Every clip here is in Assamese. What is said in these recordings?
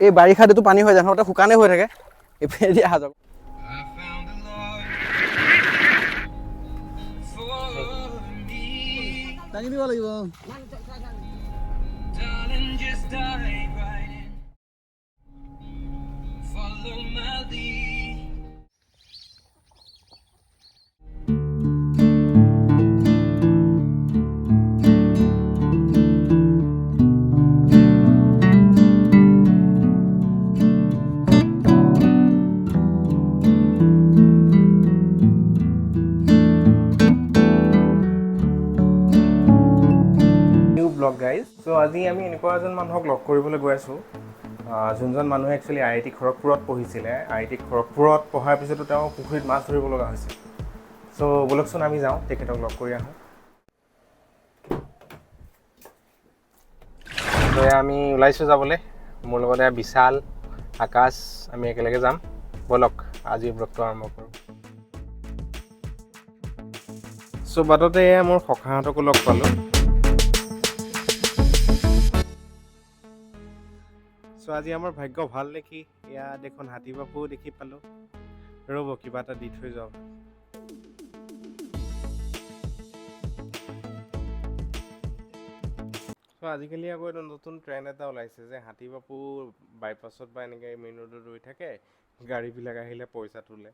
এই বাৰিষাটো পানী হৈ যায় নহতে শুকানে হৈ থাকে এফেদি আহা যাব টাঙি দিব লাগিব ব্লগ গাইজ সো আজি আমি এনেকুৱা এজন মানুহক লগ কৰিবলৈ গৈ আছোঁ যোনজন মানুহে একচুৱেলি IIT খড়গপুৰত পঢ়িছিলে IIT খড়গপুৰত পঢ়াৰ পিছতো তেওঁ পুখুৰীত মাছ ধৰিব লগা হৈছিল সো বলকচোন আমি যাওঁ তেখেতক লগ কৰি আহোঁ তো আমি ওলাইছোঁ যাবলৈ মোৰ লগতে বিশাল আকাশ আমি একেলগে যাম বলক আজি ব্লগটো আৰম্ভ কৰোঁ সো বাটতে মোৰ সখাহঁতকো লগ পালোঁ সো আজি আমাৰ ভাগ্য ভাল দেখি এয়া দেখোন হাতী বাপুও দেখি পালোঁ ৰ'ব কিবা এটা দি থৈ যাওক সো আজিকালি আকৌ এটা নতুন ট্ৰেণ্ড এটা ওলাইছে যে হাতী বাপু বাইপাছত বা এনেকৈ মেইন ৰোডত ৰৈ থাকে গাড়ীবিলাক আহিলে পইচা তোলে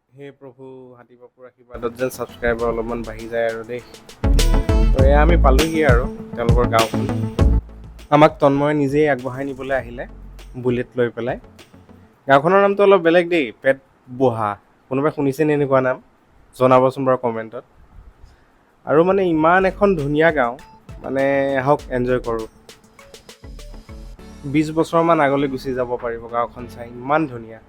হে প্ৰভু হাতী বাপুৰ আশীৰ্বাদত যেন ছাবস্ক্ৰাইবাৰ অলপমান বাঢ়ি যায় আৰু দেই তো এয়া আমি পালোঁহি আৰু তেওঁলোকৰ গাঁওখন আমাক তন্ময় নিজেই আগবঢ়াই নিবলৈ আহিলে বুলেট লৈ পেলাই গাঁওখনৰ নামটো অলপ বেলেগ দেই পেট বহা কোনোবাই শুনিছেনে এনেকুৱা নাম জনাবচোন বাৰু কমেণ্টত আৰু মানে ইমান এখন ধুনীয়া গাঁও মানে আহক এনজয় কৰোঁ 20 বছৰমান আগলৈ গুচি যাব পাৰিব গাঁওখন চাই ইমান ধুনীয়া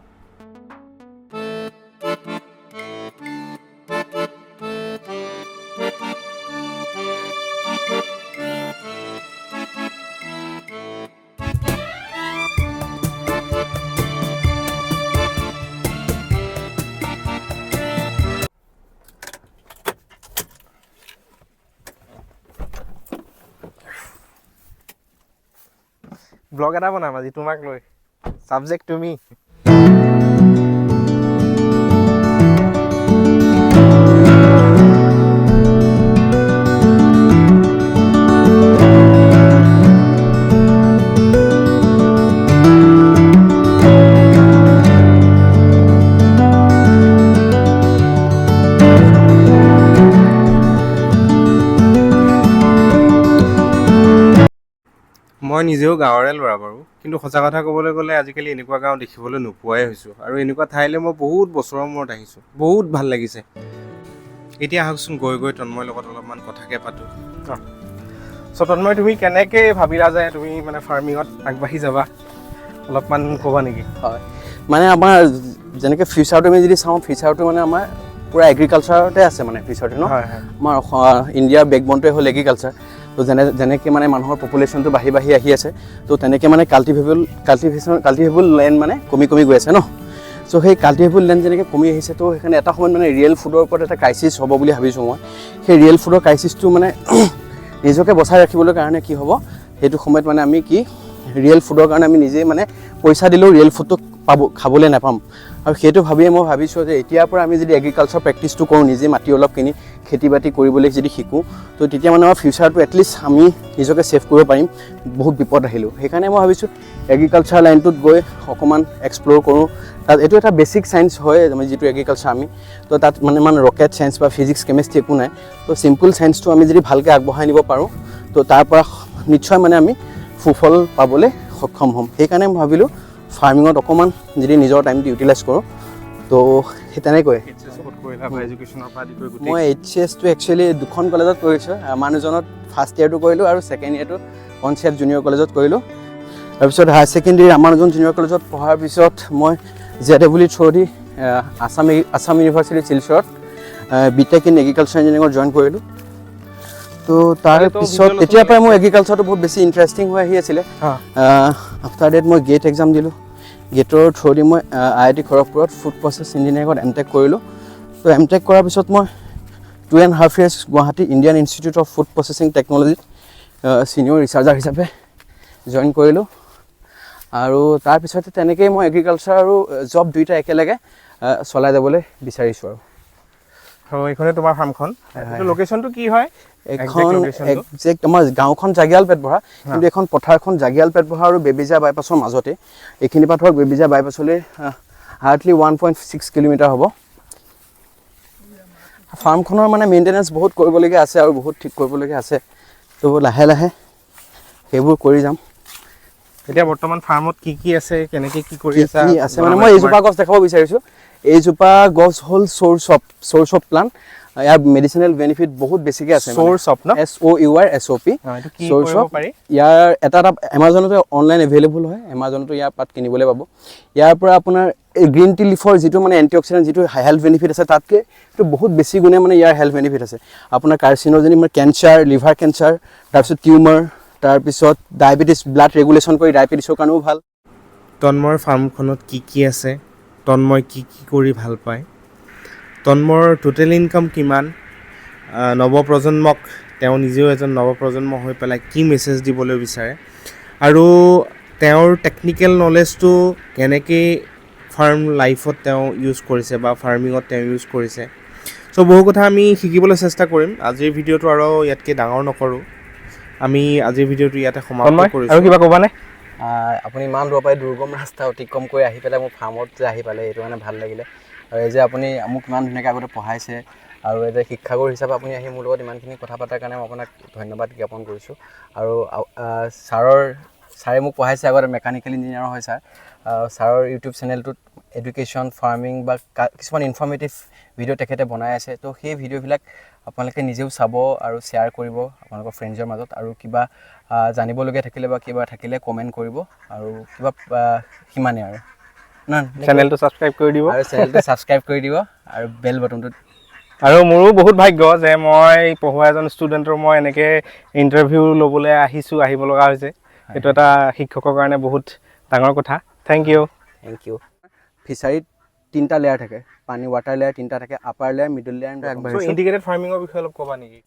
ব্লগ এটা বনাম আজি তোমাক লৈ সাবজেক্ট তুমি মই নিজেও গাঁৱৰে ল'ৰা বাৰু কিন্তু সঁচা কথা ক'বলৈ গ'লে আজিকালি এনেকুৱা গাঁও দেখিবলৈ নোপোৱাই হৈছোঁ আৰু এনেকুৱা ঠাইলৈ মই বহুত বছৰৰ মূৰত আহিছোঁ বহুত ভাল লাগিছে এতিয়া আহকচোন গৈ গৈ তন্ময়ৰ লগত অলপমান কথাকে পাতোঁ চ' তন্ময় তুমি কেনেকৈ ভাবিলা যে তুমি মানে ফাৰ্মিঙত আগবাঢ়ি যাবা অলপমান ক'বা নেকি হয় মানে আমাৰ যেনেকৈ ফিউচাৰটো আমি যদি চাওঁ ফিউচাৰটো মানে আমাৰ পুৰা এগ্ৰিকালচাৰতে আছে মানে ফিউচাৰটো ন আমাৰ ইণ্ডিয়াৰ বেকবনটোৱে হ'ল এগ্ৰিকালচাৰ তো যেনেকৈ মানে মানুহৰ পপুলেশ্যনটো বাঢ়ি আহি আছে তো তেনেকৈ মানে কাল্টিভেবল লেণ্ড মানে কমি গৈ আছে ন চ' সেই কাল্টিভেবল লেণ্ড যেনেকৈ কমি আহিছে তো সেইকাৰণে এটা সময়ত মানে ৰিয়েল ফুডৰ ওপৰত এটা ক্ৰাইচিছ হ'ব বুলি ভাবিছোঁ মই সেই ৰিয়েল ফুডৰ ক্ৰাইচিছটো মানে নিজকে বচাই ৰাখিবলৈ কাৰণে কি হ'ব সেইটো সময়ত মানে আমি কি ৰিয়েল ফুডৰ কাৰণে আমি নিজেই মানে পইচা দিলেও ৰিয়েল ফুডটো খাবলৈ নাপাম আৰু সেইটো ভাবিয়ে মই ভাবিছোঁ যে এতিয়াৰ পৰা আমি যদি এগ্ৰিকালচাৰ প্ৰেক্টিছটো কৰোঁ নিজে মাটি অলপ কিনি খেতি বাতি কৰিবলৈ যদি শিকোঁ তো তেতিয়া মানে আমাৰ ফিউচাৰটো এটলিষ্ট আমি নিজকে ছেভ কৰিব পাৰিম বহুত বিপদ আহিলেও সেইকাৰণে মই ভাবিছোঁ এগ্ৰিকালচাৰ লাইনটোত গৈ অকণমান এক্সপ্ল'ৰ কৰোঁ তাত এইটো এটা বেছিক ছায়েন্স হয় যিটো এগ্ৰিকালচাৰ আমি তো তাত মানে ইমান ৰকেট ছায়েন্স বা ফিজিক্স কেমেষ্ট্ৰি একো নাই তো চিম্পল ছায়েন্সটো আমি যদি ভালকৈ আগবঢ়াই নিব পাৰোঁ তো তাৰ পৰা নিশ্চয় মানে আমি সুফল পাবলৈ সক্ষম হ'ম সেইকাৰণে মই ভাবিলোঁ ফাৰ্মিঙত অকণমান যদি নিজৰ টাইমটো ইউটিলাইজ কৰোঁ তো সেই তেনেকৈ মই HCSটো একচুৱেলি দুখন কলেজত কৰিছোঁ মানুহজনত ফাৰ্ষ্ট ইয়েৰটো কৰিলোঁ আৰু ছেকেণ্ড ইয়েৰটো কনচেপ্ট জুনিয়ৰ কলেজত কৰিলোঁ তাৰপিছত হায়াৰ ছেকেণ্ডেৰী আমাৰজন জুনিয়ৰ কলেজত পঢ়াৰ পিছত মই JEE থ্ৰুদি আছাম ইউনিভাৰ্চিটি শিলচৰত BTech ইন এগ্ৰিকালচাৰ ইঞ্জিনিয়াৰিঙত জইন কৰিলোঁ তো তাৰ পিছত তেতিয়াৰ পৰাই মোৰ এগ্ৰিকালচাৰটো বহুত বেছি ইণ্টাৰেষ্টিং হৈ আহি আছিলে আফটাৰ ডেট মই গেট এক্সাম দিলোঁ গেটৰ থ্ৰুদি মই IIT খড়গপুৰত ফুড প্ৰচেছ ইঞ্জিনিয়াৰিঙত MTech কৰিলোঁ তো MTech কৰাৰ পিছত মই 2.5 years Guwahati Indian institute of food processing টেকন'লজিত ছিনিয়ৰ ৰিচাৰ্চাৰ হিচাপে জইন কৰিলোঁ আৰু তাৰপিছতে তেনেকেই মই এগ্ৰিকালচাৰ আৰু জব দুইটা একেলগে চলাই যাবলৈ বিচাৰিছোঁ আৰু এইখনে তোমাৰ ফাৰ্মখন লোকেশ্যনটো কি হয় এখন একজেক্ট আমাৰ গাঁওখন জাগিয়াল পেটবহা কিন্তু এখন পথাৰখন জাগিয়াল পেটবহা আৰু বেবেজীয়া বাইপাছৰ মাজতে এইখিনি পৰা ধৰক বেবেজীয়া বাইপাছলৈ হাৰ্ডলি 1.6 কিলোমিটাৰ হ'ব ফাৰ্মখনৰ মানে মেইনটেনেঞ্চ বহুত কৰিবলগীয়া আছে আৰু বহুত ঠিক কৰিবলগীয়া আছে তো লাহে লাহে সেইবোৰ কৰি যাম এতিয়া বৰ্তমান ফাৰ্মত কি আছে কেনেকৈ কি কৰি আছে মানে মই এইজোপা গছ দেখাব বিচাৰিছোঁ এইজোপা গছ হ'ল চ'ৰ্চ অফ প্লাণ্ট ইয়াৰ মেডিচিনেল বেনিফিট বহুত বেছিকৈ আছে চ'ৰ্চ অফ ন SOURSOP চ'ৰ্চ অফ ইয়াৰ এটা এমাজনতে অনলাইন এভেইলেবল হয় এমাজনতো ইয়াৰ পাত কিনিবলৈ পাব ইয়াৰ পৰা আপোনাৰ এই গ্ৰীণ টি লিফৰ যিটো মানে এণ্টিঅক্সিডেণ্ট যিটো হেল্থ বেনিফিট আছে তাতকৈ এইটো বহুত বেছি গুণে মানে ইয়াৰ হেল্থ বেনিফিট আছে আপোনাৰ কাৰ্চিনোজেনিক মানে কেঞ্চাৰ লিভাৰ কেঞ্চাৰ তাৰপিছত টিউমাৰ তাৰপিছত ডায়েবেটিছ ব্লাড ৰেগুলেশ্যন কৰি ডায়েবেটিছৰ কাৰণেও ভাল তন্ময়ৰ ফাৰ্মখনত কি আছে তন্ময় কি কৰি ভাল পায় তন্ময়ৰ টোটেল ইনকাম কিমান নৱপ্ৰজন্মক তেওঁ নিজেও এজন নৱপ্ৰজন্ম হৈ পেলাই কি মেছেজ দিবলৈ বিচাৰে আৰু তেওঁৰ টেকনিকেল নলেজটো কেনেকৈ ফাৰ্ম লাইফত তেওঁ ইউজ কৰিছে বা ফাৰ্মিঙত তেওঁ ইউজ কৰিছে চ' বহু কথা আমি শিকিবলৈ চেষ্টা কৰিম আজিৰ ভিডিঅ'টো আৰু ইয়াতকৈ ডাঙৰ নকৰোঁ আমি আজিৰ ভিডিঅ'টো ইয়াতে সমাপ্ত কৰিছোঁ আৰু কিবা ক'বানে আপুনি ইমান দূৰৰ পৰাই দুৰ্গম ৰাস্তা অতিক্ৰম কৰি আহি পেলাই মোৰ ফাৰ্মত যে আহি পালে এইটো মানে ভাল লাগিলে আৰু এই যে আপুনি মোক ইমান ধুনীয়াকৈ আগতে পঢ়াইছে আৰু এই যে শিক্ষাগুৰু হিচাপে আপুনি আহি মোৰ লগত ইমানখিনি কথা পতাৰ কাৰণে মই আপোনাক ধন্যবাদ জ্ঞাপন কৰিছোঁ আৰু ছাৰে মোক পঢ়াইছে আগতে মেকানিকেল ইঞ্জিনিয়াৰ হয় ছাৰৰ ইউটিউব চেনেলটোত এডুকেশ্যন ফাৰ্মিং বা কিছুমান ইনফৰ্মেটিভ ভিডিঅ' তেখেতে বনাই আছে তো সেই ভিডিঅ'বিলাক আপোনালোকে নিজেও চাব আৰু শ্বেয়াৰ কৰিব আপোনালোকৰ ফ্ৰেণ্ডছৰ মাজত আৰু কিবা জানিবলগীয়া থাকিলে বা কিবা থাকিলে কমেণ্ট কৰিব আৰু কিবা সিমানে আৰু চেনেলটো ছাবস্ক্ৰাইব কৰি দিব আৰু চেনেলটো ছাবস্ক্ৰাইব কৰি দিব আৰু বেল বটনটোত আৰু মোৰো বহুত ভাগ্য যে মই পঢ়োৱা এজন ষ্টুডেণ্টৰ মই এনেকৈ ইণ্টাৰভিউ ল'বলৈ আহিব লগা হৈছে এইটো এটা শিক্ষকৰ কাৰণে বহুত ডাঙৰ কথা থেংক ইউ ফিচাৰীত 3টা লেয়াৰ থাকে পানী ৱাটাৰ লেয়াৰ 3টা থাকে upper layer middle layer integrated ফাৰ্মিঙৰ বিষয়ে অলপ ক'বা নেকি